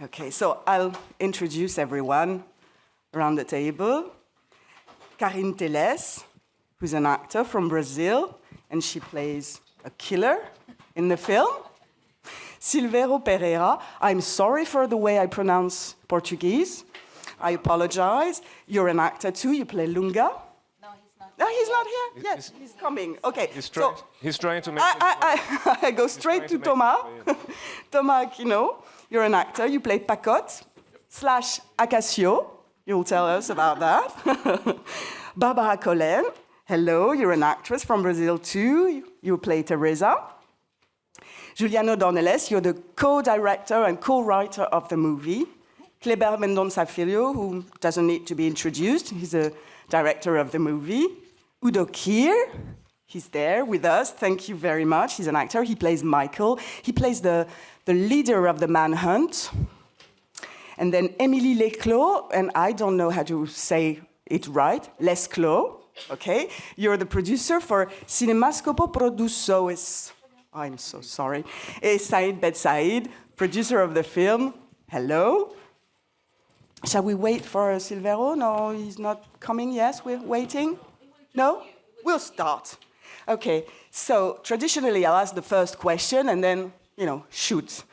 Okay, so I'll introduce everyone around the table. Karine TELES, who's an actor from Brazil, and she plays a killer in the film. Silvero PEREIRA, I'm sorry for the way I pronounce Portuguese. I apologize. You're an actor too, you play Lunga. No, he's not here? Yes, he's coming. Okay. He's trying to make I go straight to Thomas. Thomas AQUINO, you're an actor. You play Pacotte / Acacio. You'll tell us about that. Barbara COLEN, hello, you're an actress from Brazil too. You play Teresa. Juliano DORNELLES, you're the co-director and co-writer of the movie. Kleber MENDONÇA FILHO, who doesn't need to be introduced. He's the director of the movie. KIER, he's there with us. Thank you very much. He's an actor. He plays Michael. He plays the leader of the manhunt. And then Emilie LESCLAUX, and I don't know how to say it right, LESCLAUX, okay? You're the producer for Cinemascopo Produções. I'm so sorry. Saïd, producer of the film. Hello. Shall we wait for Silvero? No, he's not coming. Yes, we're waiting. No? We'll start. Okay, so traditionally I'll ask the first question and then, shoot.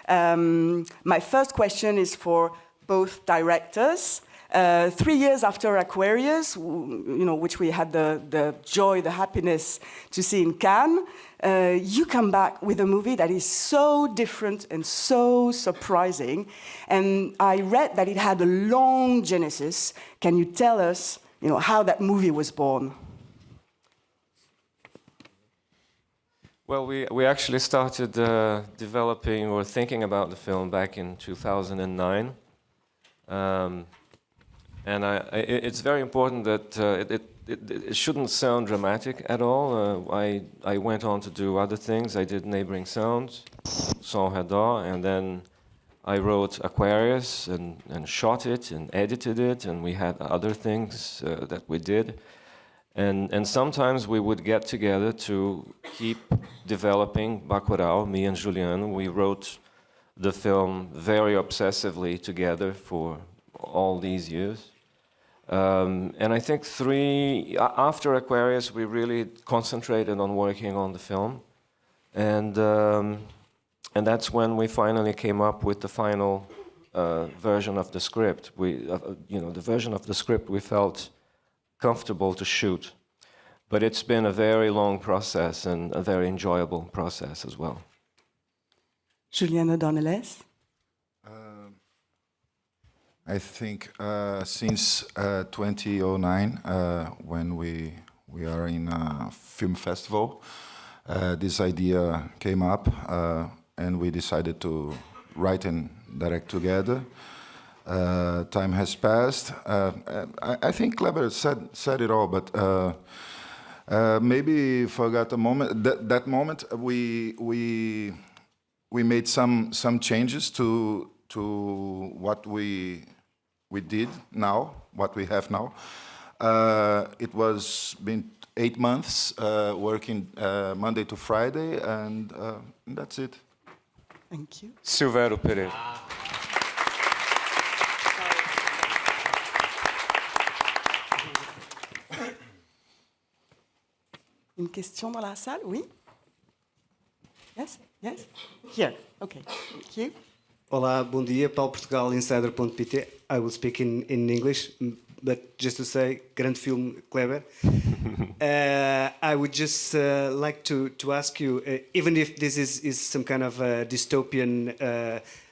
My first question is for both directors. 3 years after Aquarius, which we had the joy, the happiness to see in Cannes, you come back with a movie that is so different and so surprising. And I read that it had a long genesis. Can you tell us, how that movie was born? Well, we actually started developing or thinking about the film back in 2009. And it's very important that it shouldn't sound dramatic at all. I went on to do other things. I did Neighboring Sounds, Sans Radar, and then I wrote Aquarius and shot it and edited it, and we had other things that we did. And sometimes we would get together to keep developing BACURAU, me and Juliano. We wrote the film very obsessively together for all these years. And I think after Aquarius, we really concentrated on working on the film. And that's when we finally came up with the final version of the script. The version of the script we felt comfortable to shoot. But it's been a very long process and a very enjoyable process as well. Juliano DORNELLES? I think since 2009, when we are in a film festival, this idea came up, and we decided to write and direct together. Time has passed. I think Kleber said it all, but maybe forgot a moment. That moment we made some changes to what we did now, what we have now. It was been 8 months working Monday to Friday, and that's it. Thank you. Silvero Pereira. Une question dans la salle? Oui? Yes? Yes? Here. Okay. Thank you. Olá, bom dia. PauloPortugalinsider.pt. I will speak in English, but just to say, grande filme, Kleber. I would just like to ask you, even if this is some kind of a dystopian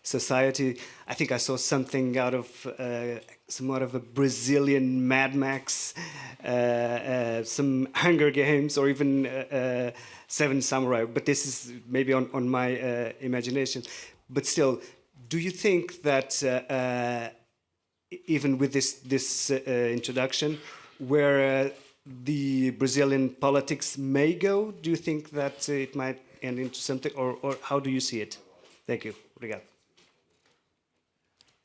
society, I think I saw something out of somewhat of a Brazilian Mad Max, some Hunger Games, or even Seven Samurai. But this is maybe on my imagination. But still, do you think that even with this introduction, where the Brazilian politics may go, do you think that it might end into something, or how do you see it? Thank you. Obrigado.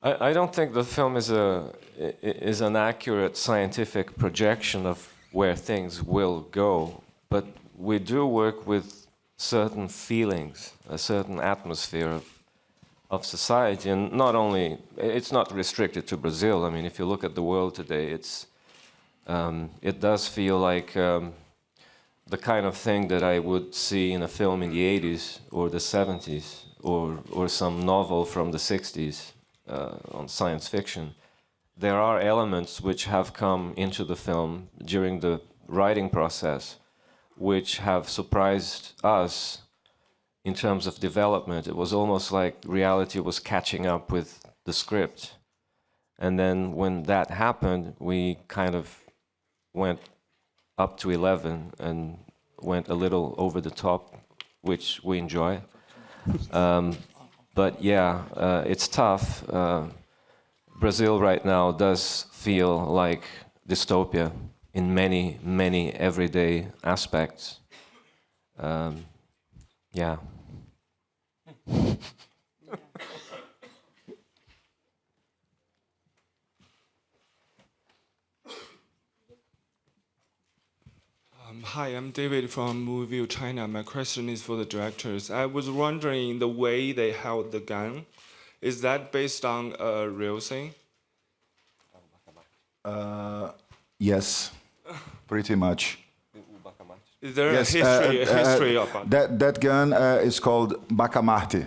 I don't think the film is an accurate scientific projection of where things will go, but we do work with certain feelings, a certain atmosphere of society, and not only, it's not restricted to Brazil. I mean, if you look at the world today, it does feel like the kind of thing that I would see in a film in the 80s or the 70s or some novel from the 60s on science fiction. There are elements which have come into the film during the writing process which have surprised us in terms of development. It was almost like reality was catching up with the script. And then when that happened, we kind of went up to 11 and went a little over the top, which we enjoy. But yeah, it's tough. Brazil right now does feel like dystopia in many, many everyday aspects. Yeah. Hi, I'm David from Movie View China. My question is for the directors. I was wondering the way they held the gun, is that based on a real thing? Yes, pretty much. Is there Yes, a history about that? That gun is called Bacamarte.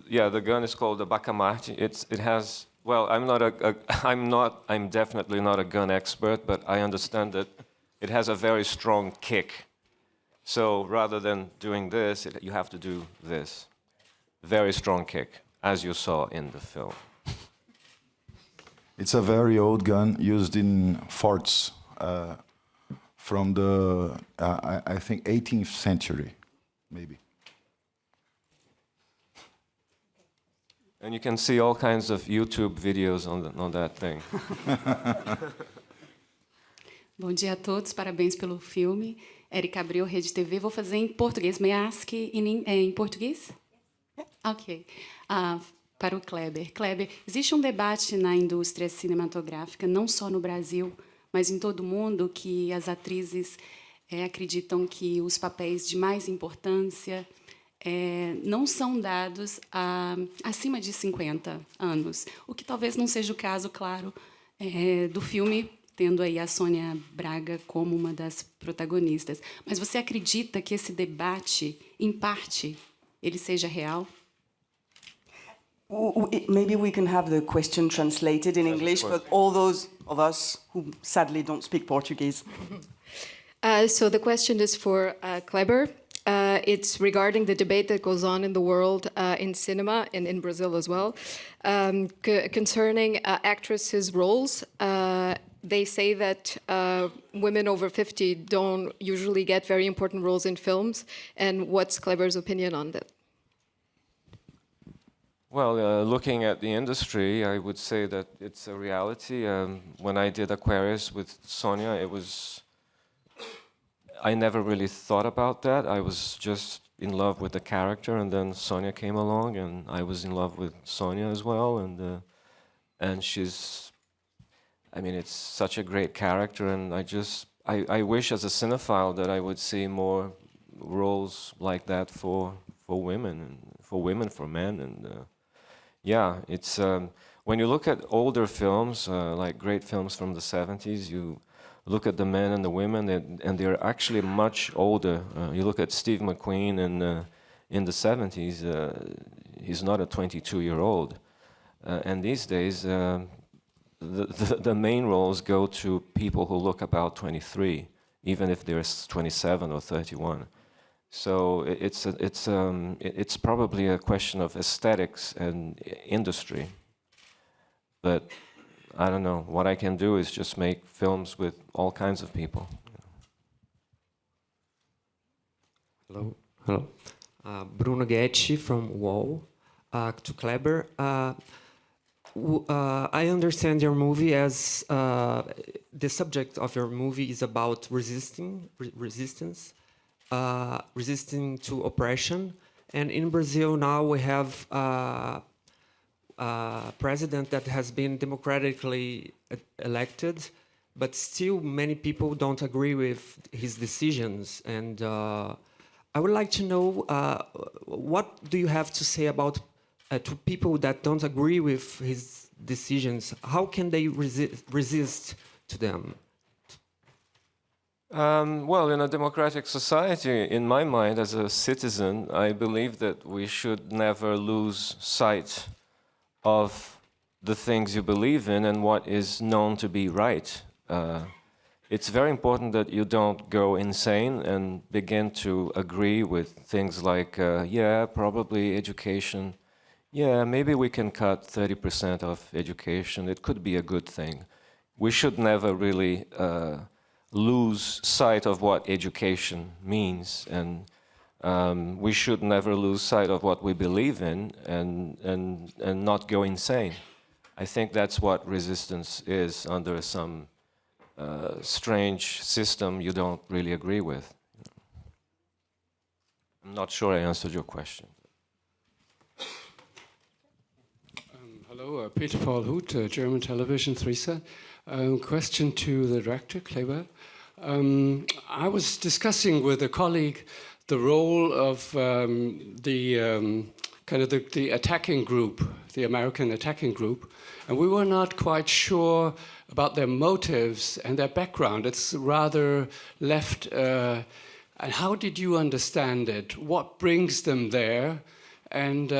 Yeah, the gun is called the Bacamarte. It has, well, I'm definitely not a gun expert, but I understand that it has a very strong kick. So rather than doing this, you have to do this. Very strong kick, as you saw in the film. It's a very old gun used in forts from the, I think, 18th century, maybe. And you can see all kinds of YouTube videos on that thing. Bom dia a todos, parabéns pelo filme. Érica Abreu, Rede TV. Vou fazer em português. May I ask em português? Ok. Para o Kleber. Kleber, existe um debate na indústria cinematográfica, não só no Brasil, mas em todo o mundo, que as atrizes acreditam que os papéis de mais importância não são dados acima de 50 anos, o que talvez não seja o caso, claro, do filme, tendo aí a Sônia Braga como uma das protagonistas. Mas você acredita que esse debate, em parte, ele seja real? Maybe we can have the question translated in English for all those of us who sadly don't speak Portuguese. So the question is for Kleber. It's regarding the debate that goes on in the world in cinema and in Brazil as well, concerning actresses' roles. They say that women over 50 don't usually get very important roles in films. And what's Kleber's opinion on that? Well, looking at the industry, I would say that it's a reality. When I did Aquarius with Sonia, I never really thought about that. I was just in love with the character, and then Sonia came along, and I was in love with Sonia as well. And she's, I mean, it's such a great character, and I wish as a cinephile that I would see more roles like that for women, and for men, and yeah, it's when you look at older films, like great films from the 70s, you look at the men and the women, and they're actually much older. You look at Steve McQueen in the 70s, he's not a 22-year-old. And these days, the main roles go to people who look about 23, even if they're 27 or 31. So it's probably a question of aesthetics and industry. But I don't know. What I can do is just make films with all kinds of people. Hello. Bruno Ghetti from Wall. To Kleber. I understand your movie as the subject of your movie is about resisting to oppression. And in Brazil now we have a president that has been democratically elected, but still many people don't agree with his decisions. And I would like to know what do you have to say about to people that don't agree with his decisions? How can they resist to them? Well, in a democratic society, in my mind, as a citizen, I believe that we should never lose sight of the things you believe in and what is known to be right. It's very important that you don't go insane and begin to agree with things like, yeah, probably education. Yeah, maybe we can cut 30% of education. It could be a good thing. We should never really lose sight of what education means, and we should never lose sight of what we believe in and not go insane. I think that's what resistance is under some strange system you don't really agree with. I'm not sure I answered your question. Hello, Peter Paul Hoot, German television, Threesa. Question to the director, Kleber. I was discussing with a colleague the role of the attacking group, the American attacking group, and we were not quite sure about their motives and their background. It's rather left. And how did you understand it? What brings them there? And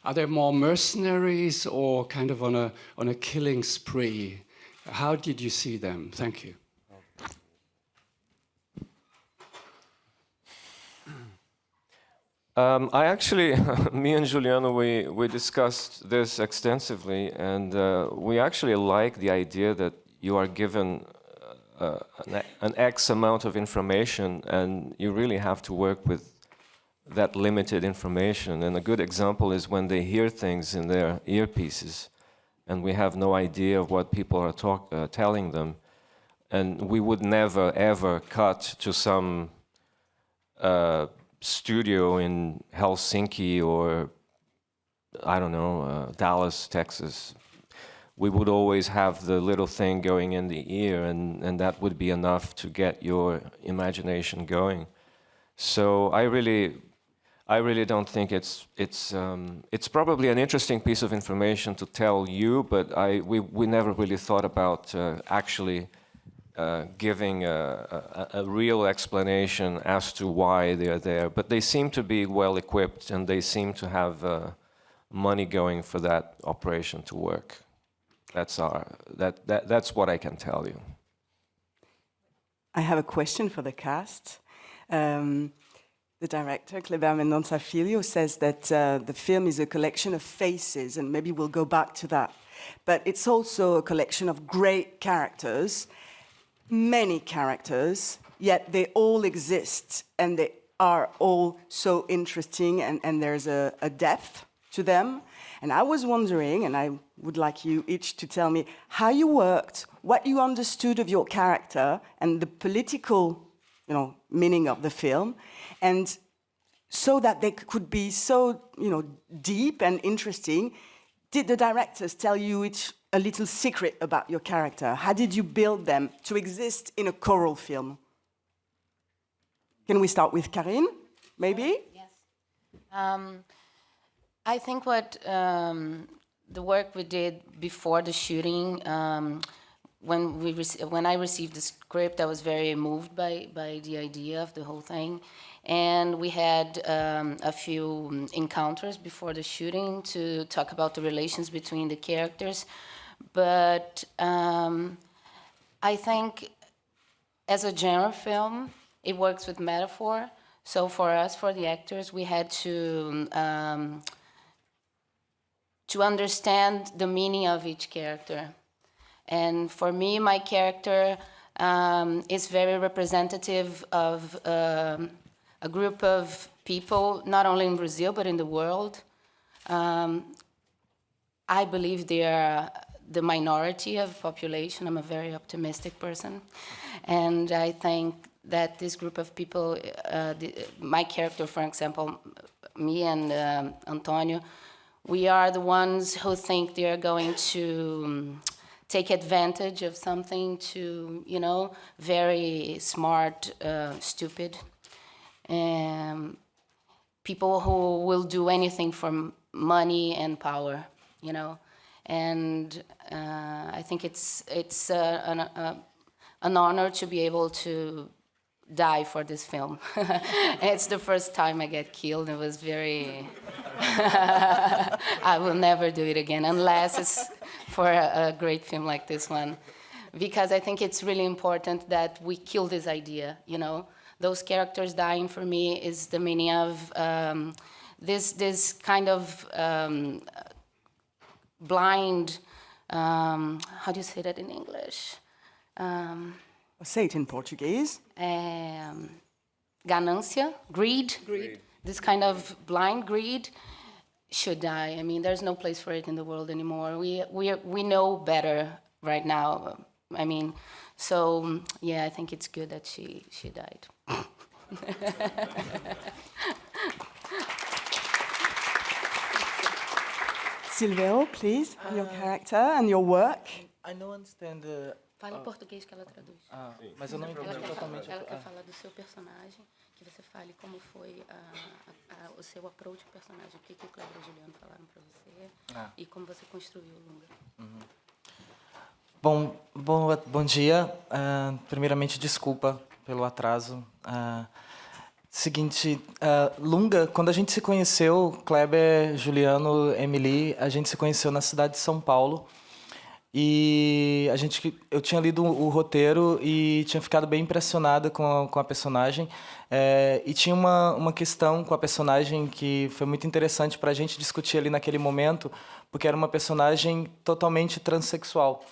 are they more mercenaries or kind of on a killing spree? How did you see them? Thank you. I actually, me and Juliano, we discussed this extensively, and we actually like the idea that you are given an X amount of information, and you really have to work with that limited information. And a good example is when they hear things in their earpieces, and we have no idea of what people are telling them, and we would never ever cut to some studio in Helsinki or, I don't know, Dallas, Texas. We would always have the little thing going in the ear, and that would be enough to get your imagination going. So I really don't think it's probably an interesting piece of information to tell you, but we never really thought about actually giving a real explanation as to why they're there. But they seem to be well equipped, and they seem to have money going for that operation to work. That's what I can tell you. I have a question for the cast. The director, Kleber MENDONÇA FILHO, says that the film is a collection of faces, and maybe we'll go back to that. But it's also a collection of great characters, many characters, yet they all exist, and they are all so interesting, and there's a depth to them. And I was wondering, and I would like you each to tell me how you worked, what you understood of your character, and the political, meaning of the film, and so that they could be so, deep and interesting. Did the directors tell you each a little secret about your character? How did you build them to exist in a choral film? Can we start with Karine, maybe? Yes. I think what the work we did before the shooting, when I received the script, I was very moved by the idea of the whole thing. And we had a few encounters before the shooting to talk about the relations between the characters. But I think as a genre film, it works with metaphor. So for us, for the actors, we had to understand the meaning of each character. And for me, my character is very representative of a group of people, not only in Brazil, but in the world. I believe they are the minority of population. I'm a very optimistic person. And I think that this group of people, my character, for example, me and Antonio, we are the ones who think they are going to take advantage of something to, very smart, stupid. people who will do anything for money and power, you know. And I think it's an honor to be able to die for this film. It's the first time I get killed. It was very... I will never do it again, unless it's for a great film like this one. Because I think it's really important that we kill this idea, you know. Those characters dying for me is the meaning of this kind of blind, how do you say that in English? Say it in Portuguese. Ganância, greed. This kind of blind greed should die. I mean, there's no place for it in the world anymore. We know better right now. I mean, so yeah, I think it's good that she died. Silvero, please, your character and your work. I don't understand. Fala em português que ela traduz. Mas eu não entendi totalmente. Ela quer falar do seu personagem, que você fale como foi o seu approach ao personagem, o que o Kleber e o Juliano falaram para você e como você construiu o longa. Bom dia. Primeiramente, desculpa pelo atraso. Seguinte, Lunga, quando a gente se conheceu, Kleber, Juliano, Emilie, a gente se conheceu na cidade de São Paulo. E eu tinha lido o roteiro e tinha ficado bem impressionada com a personagem. E tinha uma questão com a personagem que foi muito interessante para a gente discutir ali naquele momento, porque era uma personagem totalmente transexual.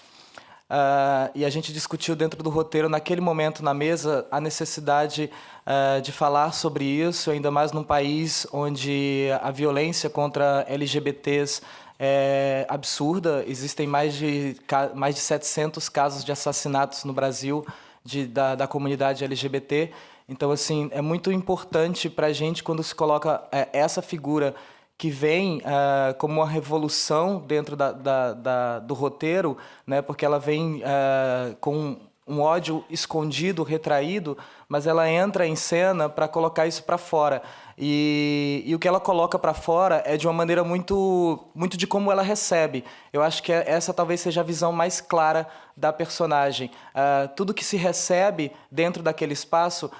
E a gente discutiu dentro do roteiro, naquele momento, na mesa, a necessidade de falar sobre isso, ainda mais num país onde a violência contra LGBTs é absurda. Existem mais de 700 casos de assassinatos no Brasil da comunidade LGBT. Então, assim, é muito importante para a gente, quando se coloca essa figura que vem como uma revolução dentro do roteiro, né, porque ela vem com um ódio escondido, retraído, mas ela entra em cena para colocar isso para fora. E o que ela coloca para fora é de uma maneira muito de como ela recebe. Eu acho que essa talvez seja a visão mais clara da personagem. Tudo que se recebe dentro daquele espaço,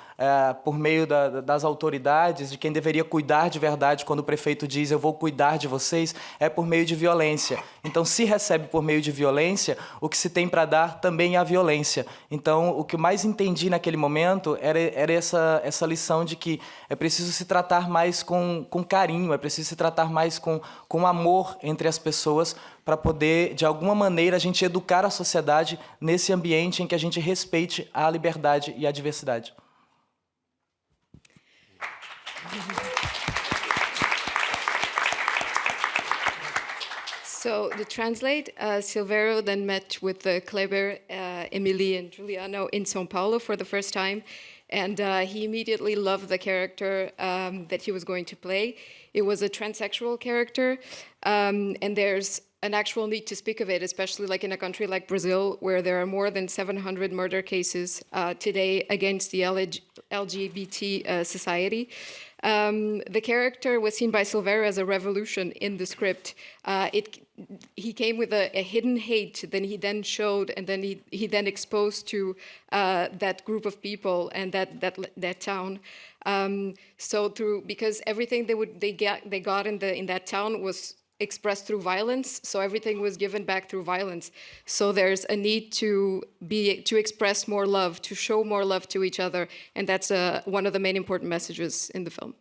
por meio das autoridades, de quem deveria cuidar de verdade, quando o prefeito diz eu vou cuidar de vocês, é por meio de violência. Então, se recebe por meio de violência, o que se tem para dar também é a violência. Então, o que eu mais entendi naquele momento era essa lição de que é preciso se tratar mais com carinho, é preciso se tratar mais com amor entre as pessoas, para poder, de alguma maneira, a gente educar a sociedade nesse ambiente em que a gente respeite a liberdade e a diversidade. So to translate, Silvero then met with Kleber, Emilie, and Juliano in São Paulo for the first time, and he immediately loved the character that he was going to play. It was a transsexual character, and there's an actual need to speak of it, especially like in a country like Brazil, where there are more than 700 murder cases today against the LGBT society. The character was seen by Silvero as a revolution in the script. He came with a hidden hate, then he showed, and then he then exposed to that group of people and that town. Because everything they got in that town was expressed through violence, so everything was given back through violence. So there's a need to express more love, to show more love to each other, and that's one of the main important messages in the film.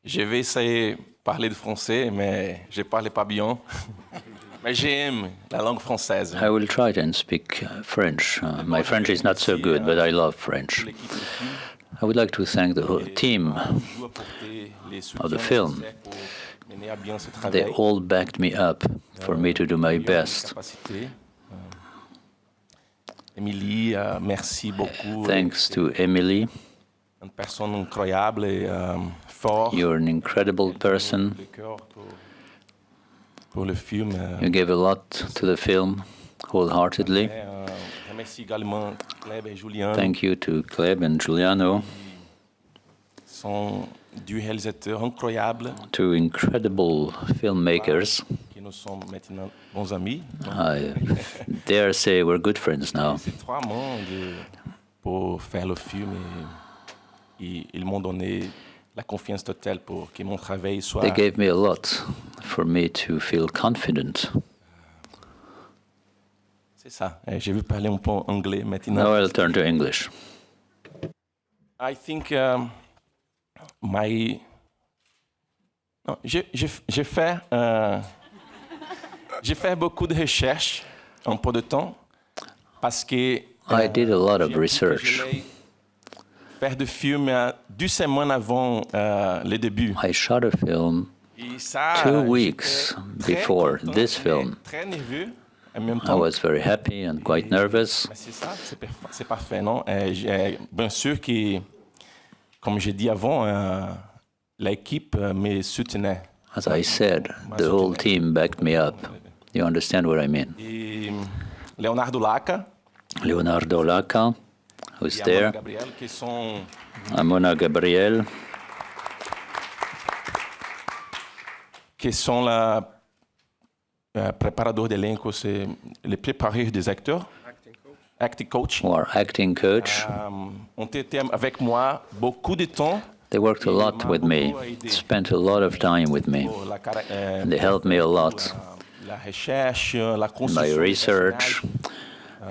Je vais essayer de parler de français, mais je parle pas bien. Mais j'aime la langue française. I will try and speak French. My French is not so good, but I love French. I would like to thank the whole team of the film. They all backed me up for me to do my best. Emilie, merci beaucoup. Thanks to Emilie. Une personne incroyable et fort. You're an incredible person. pour le film. You gave a lot to the film, wholeheartedly. Remercie également Kleber et Juliano. Thank you to Kleber and Juliano. Sont deux réalisateurs incroyables. Two incredible filmmakers. Qui nous sont maintenant bons amis. I dare say we're good friends now. C'est 3 mois pour faire le film et ils m'ont donné la confiance totale pour que mon travail soit. They gave me a lot for me to feel confident. C'est ça. Je vais parler un peu anglais maintenant. Now I'll turn to English. I think non, j'ai fait beaucoup de recherches en peu de temps parce que I did a lot of research. Faire de film 2 semaines avant le début. I shot a film 2 weeks before this film. Très nerveux. En même I temps. was very happy and quite nervous. C'est ça, c'est parfait, non? Bien sûr que, comme j'ai dit avant, l'équipe me soutenait. As I said, the whole team backed me up. You understand what I mean? Et Leonardo Laca, Leonardo Laca, who's et there. Amanda Gabriel, qui sont Gabriel, la préparador d'elenco, c'est les préparateurs des acteurs. Acting coach. or acting coach. Ont été avec moi beaucoup de temps. They worked a lot with me, spent a lot of time with me. And they helped me a lot La recherche, la in my construction. research,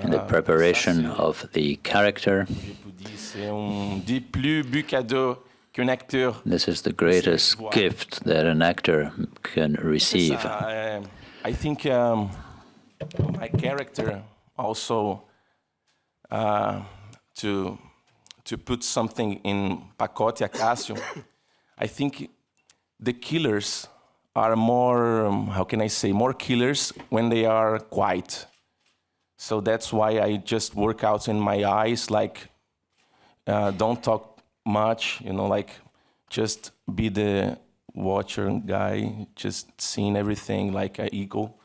in the preparation of the character. C'est des plus beaux cadeaux qu'un acteur. This is the greatest gift that an actor can receive. I think my character also to put something in Pacote Acácio. I think the killers are more, how can I say, more killers when they are quiet. So that's why I just work out in my eyes, like don't talk much, like just be the watcher guy, just seeing everything like an eagle.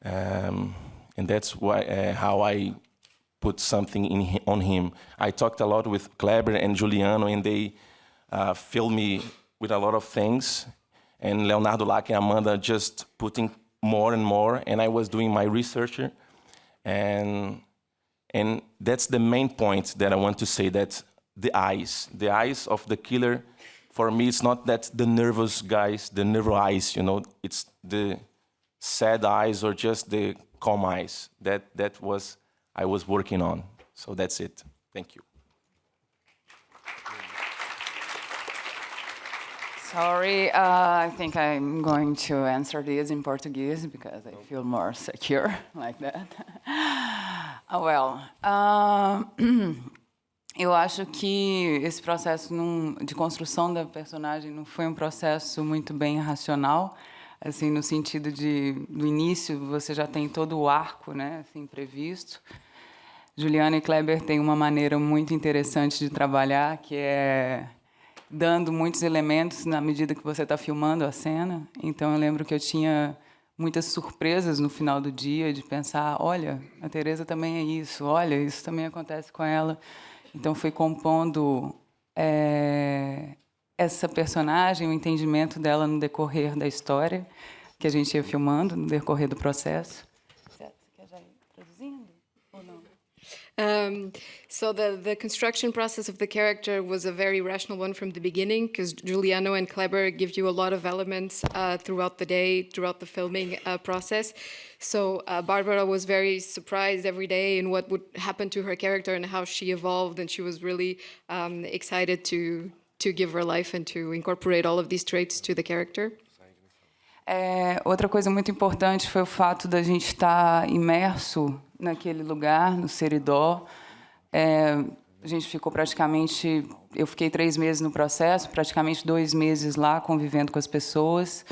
And that's why how I put something on him. I talked a lot with Kleber and Juliano, and they filled me with a lot of things. And Leonardo Laca and Amanda just putting more and more, and I was doing my research. And that's the main point that I want to say, that the eyes of the killer, for me, it's not that the nervous guys, the nervous eyes, it's the sad eyes or just the calm eyes. That was I was working on. So that's it. Thank you. Sorry, I think I'm going to answer this in Portuguese because I feel more secure like that. Eu acho que esse processo de construção da personagem não foi um processo muito bem racional, assim, no sentido do início você já tem todo o arco, né, assim, previsto. Juliano e Kleber têm uma maneira muito interessante de trabalhar, que é dando muitos elementos na medida que você está filmando a cena. Então, eu lembro que eu tinha muitas surpresas no final do dia, de pensar, olha, a Teresa também é isso, olha, isso também acontece com ela. Então, fui compondo essa personagem, o entendimento dela no decorrer da história, que a gente ia filmando, no decorrer do processo. Você quer já ir traduzindo ou não? So the construction process of the character was a very rational one from the beginning, because Juliano and Kleber give you a lot of elements throughout the day, throughout the filming process. So Barbara was very surprised every day in what would happen to her character and how she evolved, and she was really excited to give her life and to incorporate all of these traits to the character. Outra coisa muito importante foi o fato da gente estar imerso naquele lugar, no Seridó. A gente ficou praticamente... Eu fiquei 3 meses no processo, praticamente 2 meses lá, convivendo com as pessoas.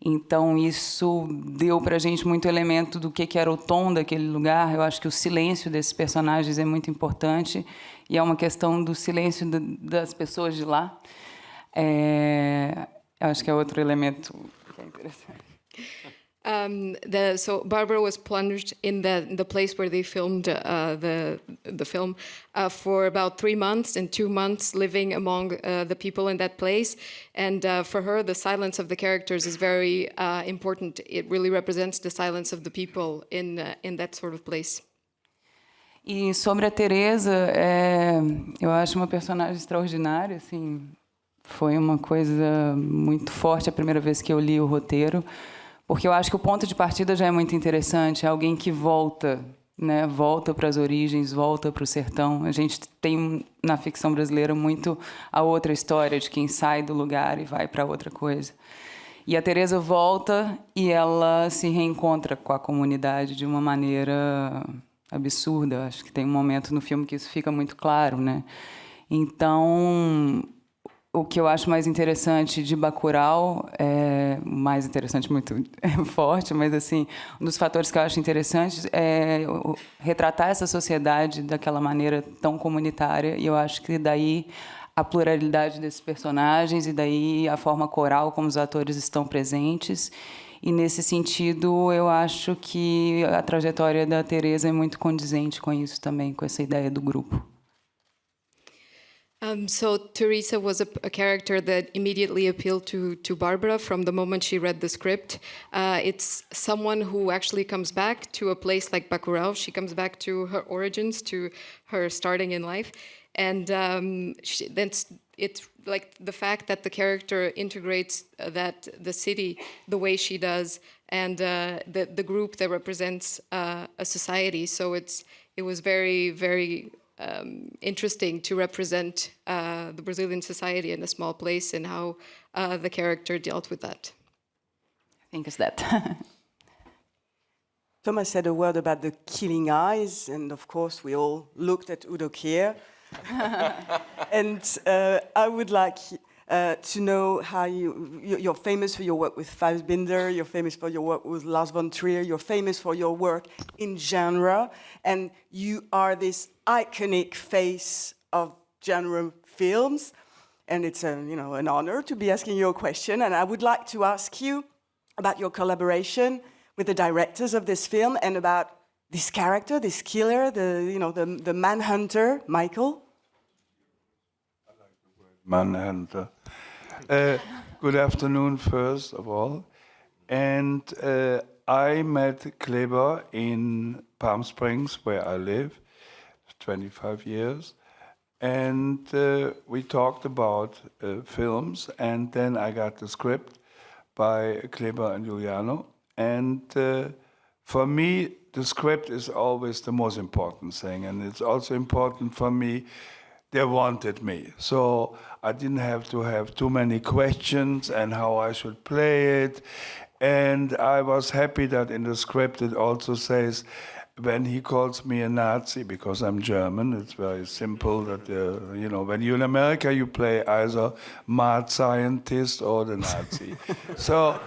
Então, isso deu para a gente muito elemento do que era o tom daquele lugar. Eu acho que o silêncio desses personagens é muito importante. E é uma questão do silêncio das pessoas de lá. Eu acho que é outro elemento que é interessante. So Barbara was plunged in the place where they filmed the film for about 3 months, and 2 months living among the people in that place. And for her, the silence of the characters is very important. It really represents the silence of the people in that sort of place. E sobre a Teresa, eu acho uma personagem extraordinária, assim, foi uma coisa muito forte a primeira vez que eu li o roteiro, porque eu acho que o ponto de partida já é muito interessante, é alguém que volta, né, volta para as origens, volta para o sertão. A gente tem na ficção brasileira muito a outra história de quem sai do lugar e vai para outra coisa. E a Teresa volta e ela se reencontra com a comunidade de uma maneira absurda. Acho que tem um momento no filme que isso fica muito claro, né? Então, o que eu acho mais interessante de BACURAU, mais interessante, muito forte, mas assim, um dos fatores que eu acho interessantes é retratar essa sociedade daquela maneira tão comunitária, e eu acho que daí a pluralidade desses personagens e daí a forma coral como os atores estão presentes. E nesse sentido, eu acho que a trajetória da Teresa é muito condizente com isso também, com essa ideia do grupo. So Teresa was a character that immediately appealed to Barbara from the moment she read the script. It's someone who actually comes back to a place like BACURAU. She comes back to her origins, to her starting in life. And it's like the fact that the character integrates the city the way she does, and the group that represents a society. So it was very, very interesting to represent the Brazilian society in a small place and how the character dealt with that. I think it's that. Thomas said a word about the killing eyes, and of course we all looked at Udo Kier. And I would like to know how you're famous for your work with Fassbinder, you're famous for your work with Lars von Trier, you're famous for your work in genre, and you are this iconic face of genre films, and it's an honor to be asking you a question. And I would like to ask you about your collaboration with the directors of this film and about this character, this killer, the manhunter, Michael. I like the word manhunter. Good afternoon, first of all. And I met Kleber in Palm Springs, where I live, 25 years. And we talked about films, and then I got the script by Kleber and Juliano. And for me, the script is always the most important thing, and it's also important for me. They wanted me, so I didn't have to have too many questions and how I should play it. And I was happy that in the script it also says, when he calls me a Nazi, because I'm German, it's very simple that, when you're in America, you play either mad scientist or the Nazi. So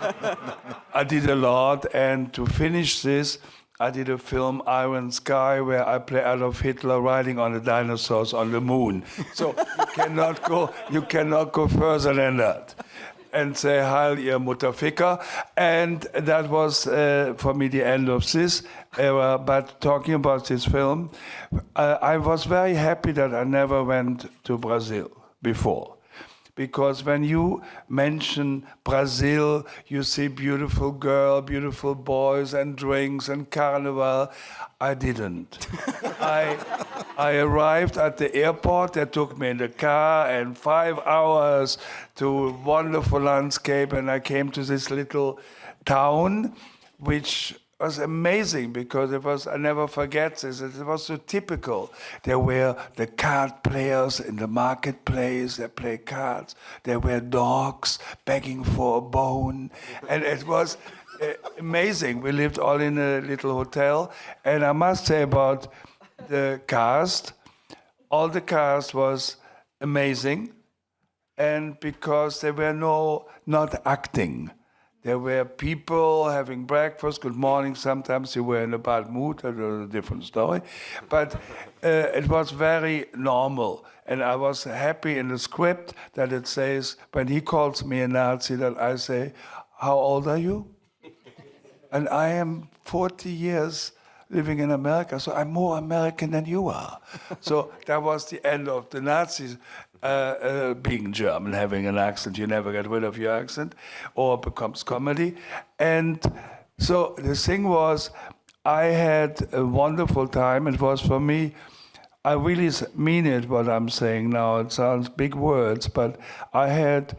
I did a lot, and to finish this, I did a film, Iron Sky, where I play Adolf Hitler riding on the dinosaurs on the moon. So you cannot go further than that. And say, Heil, ihr Mutterficker. And that was, for me, the end of this era. But talking about this film, I was very happy that I never went to Brazil before. Because when you mention Brazil, you see beautiful girls, beautiful boys, and drinks, and carnival. I didn't. I arrived at the airport. They took me in the car, and 5 hours to a wonderful landscape, and I came to this little town, which was amazing because I never forget this. It was so typical. There were the card players in the marketplace. They play cards. There were dogs begging for a bone, and it was amazing. We lived all in a little hotel, and I must say about the cast, all the cast was amazing, and because they were not acting. There were people having breakfast, good morning. Sometimes you were in a bad mood, that's a different story. But it was very normal. And I was happy in the script that it says, when he calls me a Nazi, that I say, how old are you? And I am 40 years living in America, so I'm more American than you are. So that was the end of the Nazis. Being German, having an accent, you never get rid of your accent, or it becomes comedy. And so the thing was, I had a wonderful time. It was for me, I really mean it, what I'm saying now. It sounds big words, but I had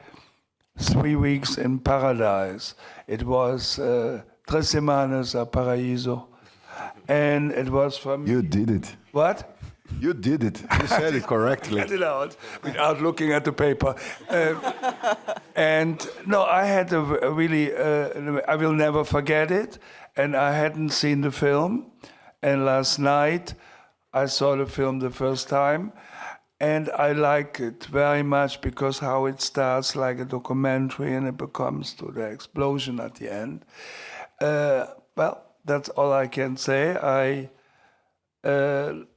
3 weeks in paradise. It was 3 semanas a paraíso. And it was for me. You did it. What? You did it. You said it correctly. Get it out without looking at the paper. And no, I had a really, I will never forget it. And I hadn't seen the film. And last night, I saw the film the first time. And I like it very much because how it starts like a documentary and it becomes to the explosion at the end. Well, that's all I can say.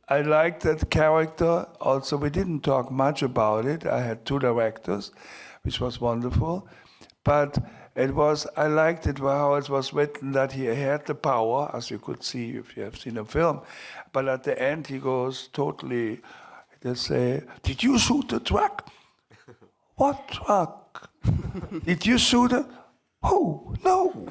I liked that character. Also, we didn't talk much about it. I had 2 directors, which was wonderful. But it was, I liked it how it was written that he had the power, as you could see if you have seen a film. But at the end, he goes totally, they say, did you shoot the truck? What truck? Did you shoot it? Oh, no.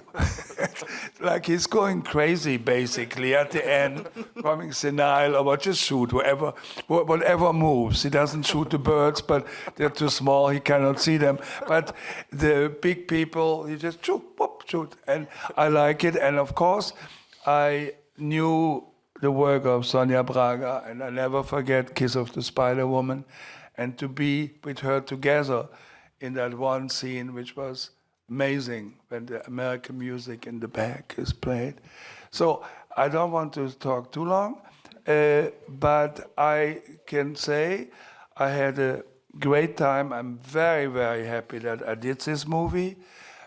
Like he's going crazy, basically, at the end, becoming senile, or just shoot whatever moves. He doesn't shoot the birds, but they're too small, he cannot see them. But the big people, he just shoot, whoop, shoot. And I like it. And of course, I knew the work of Sonia Braga, and I never forget Kiss of the Spider Woman, and to be with her together in that one scene, which was amazing when the American music in the back is played. So I don't want to talk too long, but I can say I had a great time. I'm very, very happy that I did this movie,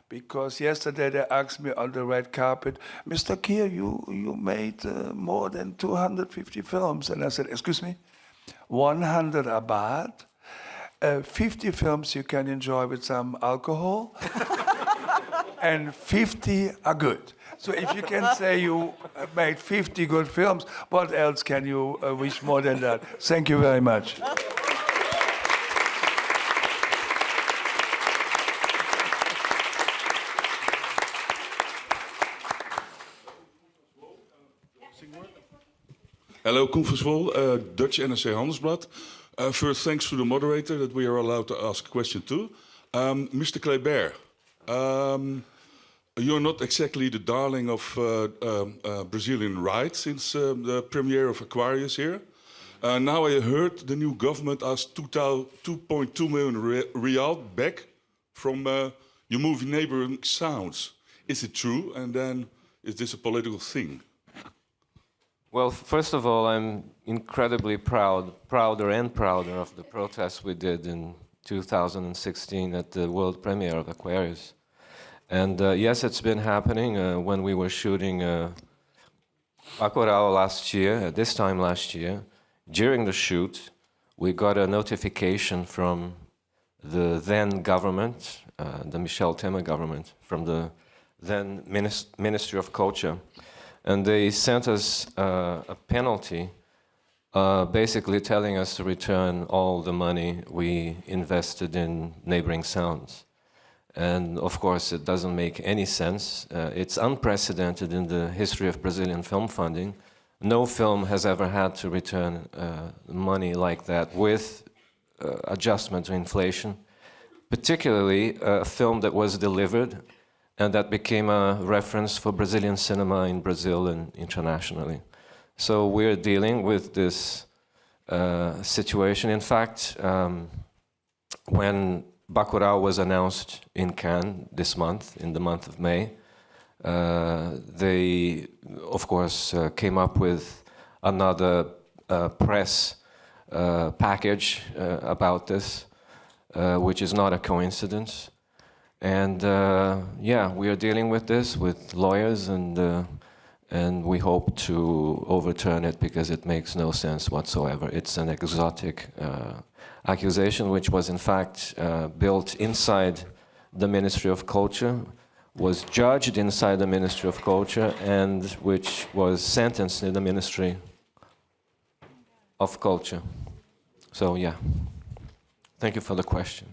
because yesterday they asked me on the red carpet, Mr. Kier, you made more than 250 films. And I said, excuse me, 100 are bad. 50 films you can enjoy with some alcohol, and 50 are good. So if you can say you made 50 good films, what else can you wish more than that? Thank you very much. Hello, Koen van Zwol, Dutch NRC Handelsblad. First, thanks to the moderator that we are allowed to ask a question to. Mr. Kleber, you're not exactly the darling of Brazilian right since the premiere of Aquarius here. Now I heard the new government asked 2.2 million real back from your movie Neighboring Sounds. Is it true? And then, is this a political thing? Well, first of all, I'm incredibly prouder of the protests we did in 2016 at the world premiere of Aquarius. And yes, it's been happening when we were shooting BACURAU last year, this time last year. During the shoot, we got a notification from the then government, the Michel Temer government, from the then Ministry of Culture. And they sent us a penalty, basically telling us to return all the money we invested in Neighboring Sounds. And of course, it doesn't make any sense. It's unprecedented in the history of Brazilian film funding. No film has ever had to return money like that with adjustment to inflation, particularly a film that was delivered and that became a reference for Brazilian cinema in Brazil and internationally. So we're dealing with this situation. In fact, when BACURAU was announced in Cannes this month, in the month of May, they, of course, came up with another press package about this, which is not a coincidence. And yeah, we are dealing with this with lawyers, and we hope to overturn it because it makes no sense whatsoever. It's an exotic accusation which was in fact built inside the Ministry of Culture was judged inside the Ministry of Culture and which was sentenced in the Ministry of Culture. So yeah, thank you for the question.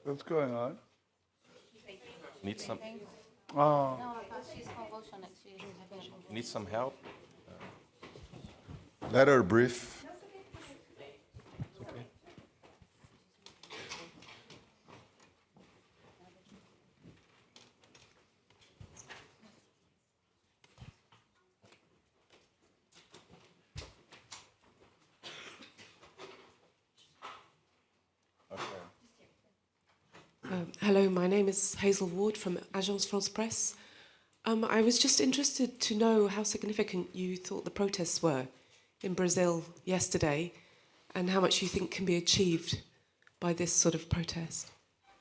What's going on? Need some. Oh. Need some help? Let her breathe. Hello, my name is Hazel Ward from Agence France Presse. I was just interested to know how significant you thought the protests were in Brazil yesterday and how much you think can be achieved by this sort of protest.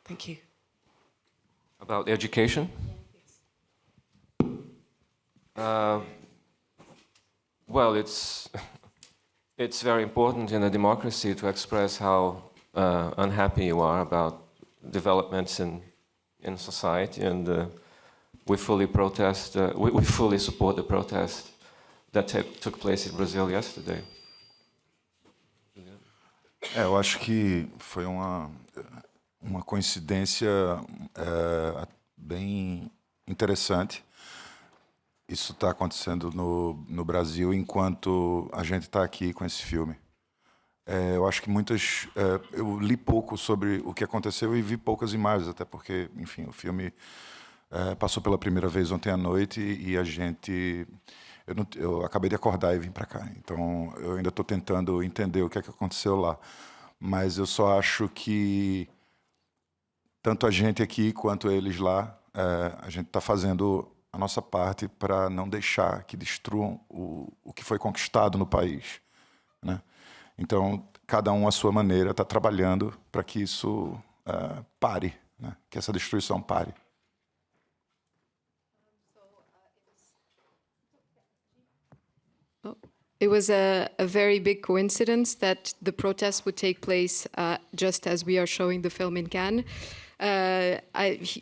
Thank you. About education? Well, it's very important in a democracy to express how unhappy you are about developments in society, and we fully protest. We fully support the protest that took place in Brazil yesterday. Eu acho que foi uma coincidência bem interessante. Isso está acontecendo no Brasil enquanto a gente está aqui com esse filme. Eu acho que eu li pouco sobre o que aconteceu e vi poucas imagens, até porque, enfim, o filme passou pela primeira vez ontem à noite e a gente... Eu acabei de acordar e vim para cá, então eu ainda estou tentando entender o que é que aconteceu lá. Mas eu só acho que tanto a gente aqui quanto eles lá, a gente está fazendo a nossa parte para não deixar que destruam o que foi conquistado no país, né? Então, cada um à sua maneira está trabalhando para que isso pare, né? Que essa destruição pare. It was a very big coincidence that the protests would take place just as we are showing the film in Cannes.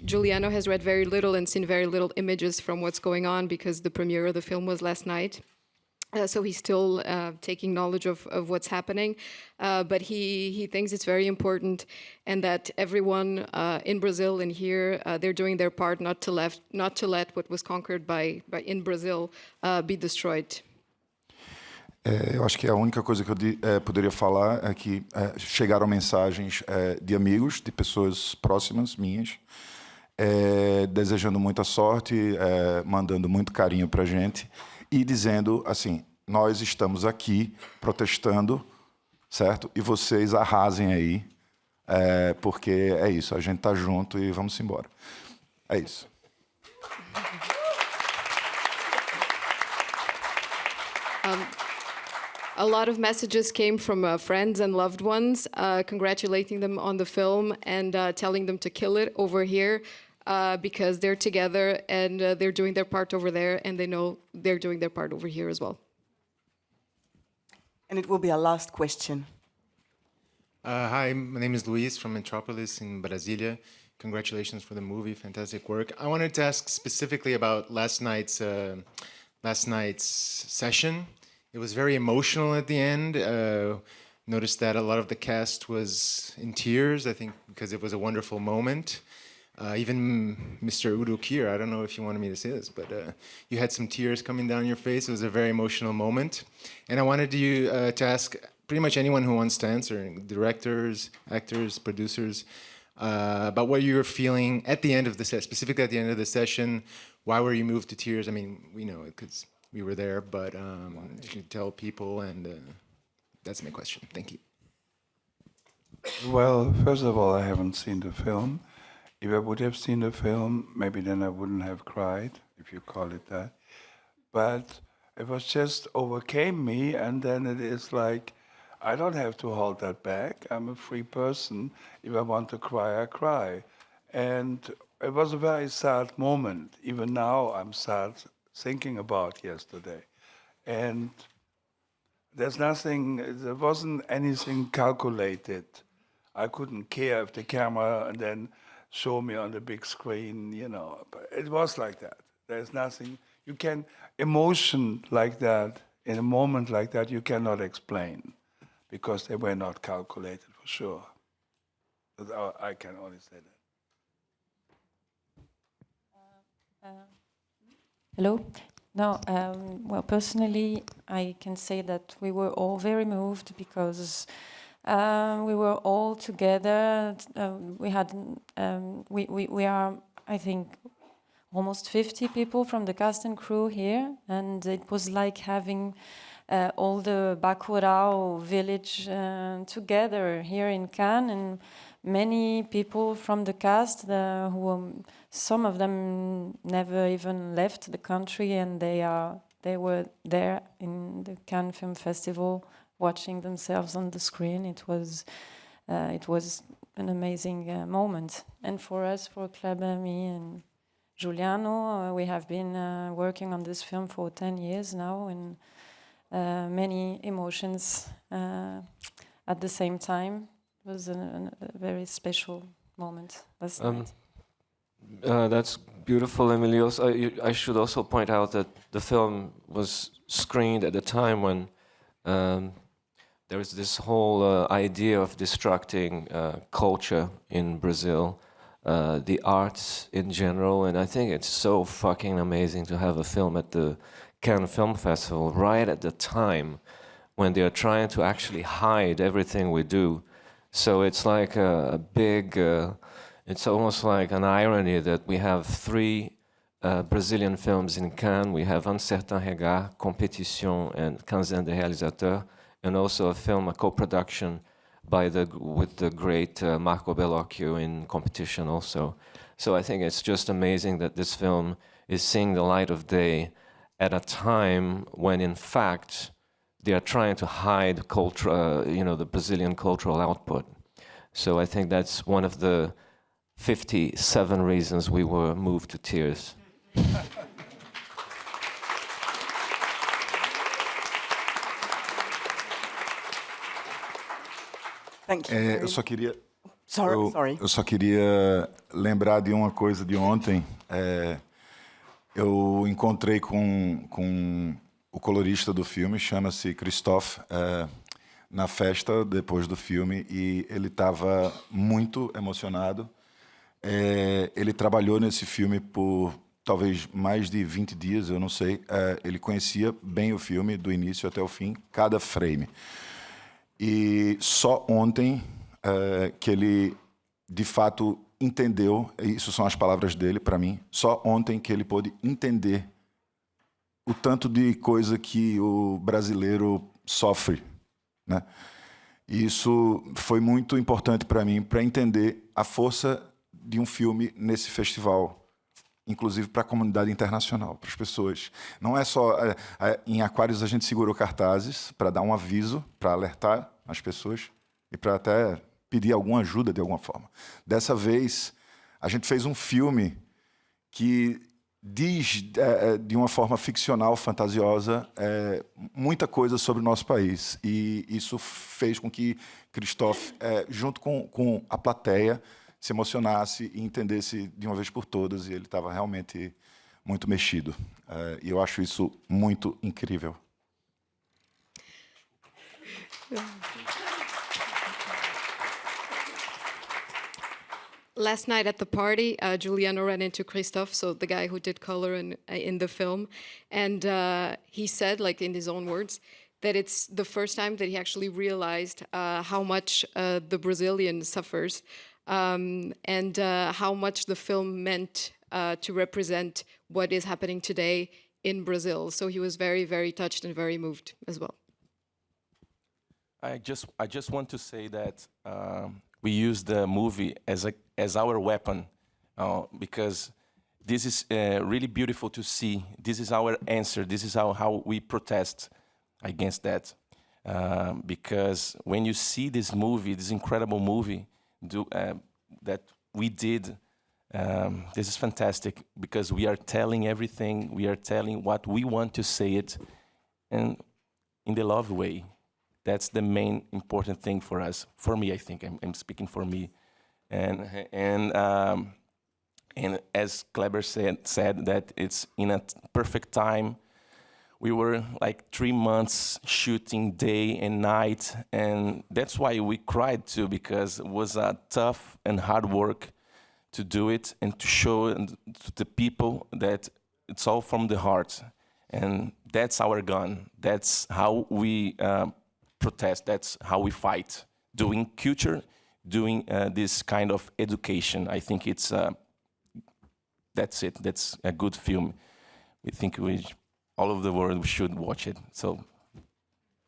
Juliano has read very little and seen very little images from what's going on because the premiere of the film was last night. So he's still taking knowledge of what's happening, but he thinks it's very important and that everyone in Brazil and here, they're doing their part not to let what was conquered by in Brazil be destroyed. Eu acho que a única coisa que eu poderia falar é que chegaram mensagens de amigos, de pessoas próximas minhas, desejando muita sorte, mandando muito carinho para a gente e dizendo assim, nós estamos aqui protestando, certo? E vocês arrasem aí, porque é isso, a gente está junto e vamos embora. É isso. A lot of messages came from friends and loved ones, congratulating them on the film and telling them to kill it over here because they're together and they're doing their part over there and they know they're doing their part over here as well. And it will be our last question. Hi, my name is Luis from Metropolis in Brasilia. Congratulations for the movie, fantastic work. I wanted to ask specifically about last night's session. It was very emotional at the end. Noticed that a lot of the cast was in tears, I think, because it was a wonderful moment. Even Mr. Udo Kier, I don't know if you wanted me to say this, but you had some tears coming down your face. It was a very emotional moment. And I wanted you to ask pretty much anyone who wants to answer, directors, actors, producers, about what you were feeling at the end of the set, specifically at the end of the session. Why were you moved to tears? I mean, we know it because we were there, but you can tell people, and that's my question. Thank you. Well, first of all, I haven't seen the film. If I would have seen the film, maybe then I wouldn't have cried, if you call it that. But it was just overcame me, and then it is like, I don't have to hold that back. I'm a free person. If I want to cry, I cry. And it was a very sad moment. Even now, I'm sad thinking about yesterday. And there wasn't anything calculated. I couldn't care if the camera and then show me on the big screen, you know. But it was like that. There's nothing, you can, emotion like that, in a moment like that, you cannot explain because they were not calculated for sure. But I can only say that. Hello. No, well, personally, I can say that we were all very moved because we were all together. We are, I think, almost 50 people from the cast and crew here, and it was like having all the BACURAU village together here in Cannes, and many people from the cast some of them never even left the country, and they were there in the Cannes Film Festival watching themselves on the screen. It was an amazing moment, and for us, for Kleber, me, and Juliano, we have been working on this film for 10 years now, and many emotions at the same time. It was a very special moment last night. That's beautiful, Emilie. I should also point out that the film was screened at a time when there is this whole idea of destructing culture in Brazil, the arts in general, and I think it's so fucking amazing to have a film at the Cannes Film Festival right at the time when they are trying to actually hide everything we do. So it's like a big, it's almost like an irony that we have 3 Brazilian films in Cannes. We have Un Certain Regard, Compétition, and Quinzaine des Réalisateurs, and also a film, a co-production with the great Marco Bellocchio in Competition also. So I think it's just amazing that this film is seeing the light of day at a time when, in fact, they are trying to hide culture, the Brazilian cultural output. So I think that's one of the 57 reasons we were moved to tears. Thank you. Eu só queria... Sorry. Eu só queria lembrar de uma coisa de ontem. Eu encontrei com o colorista do filme, chama-se Christophe, na festa depois do filme, e ele estava muito emocionado. Ele trabalhou nesse filme por talvez mais de 20 dias, eu não sei. Ele conhecia bem o filme, do início até o fim, cada frame. E só ontem que ele, de fato, entendeu, isso são as palavras dele para mim, só ontem que ele pôde entender o tanto de coisa que o brasileiro sofre, né? E isso foi muito importante para mim, para entender a força de um filme nesse festival, inclusive para a comunidade internacional, para as pessoas. Não é só... em Aquários a gente segurou cartazes para dar um aviso, para alertar as pessoas e para até pedir alguma ajuda de alguma forma. Dessa vez, a gente fez um filme que diz, de uma forma ficcional, fantasiosa, muita coisa sobre o nosso país. E isso fez com que Christophe, junto com a plateia, se emocionasse e entendesse de uma vez por todas. E ele estava realmente muito mexido. E eu acho isso muito incrível. Last night at the party, Juliano ran into Christophe, so the guy who did color in the film, and he said, like in his own words, that it's the first time that he actually realized how much the Brazilian suffers and how much the film meant to represent what is happening today in Brazil. So he was very, very touched and very moved as well. I just want to say that we use the movie as our weapon because this is really beautiful to see. This is our answer. This is how we protest against that. Because when you see this movie, this incredible movie that we did, this is fantastic because we are telling everything. We are telling what we want to say it, and in the love way. That's the main important thing for us. For me, I think I'm speaking for me, and as Kleber said that it's in a perfect time. We were like 3 months shooting day and night, and that's why we cried too, because it was a tough and hard work to do it and to show to the people that it's all from the heart. And that's our gun. That's how we protest. That's how we fight. Doing culture, doing this kind of education. I think it's, that's it. That's a good film. We think all of the world should watch it. So,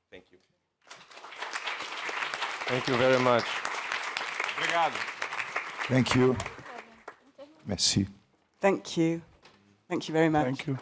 thank you. Thank you very much. Obrigado. Thank you. Merci. Thank you. Thank you very much. Thank you.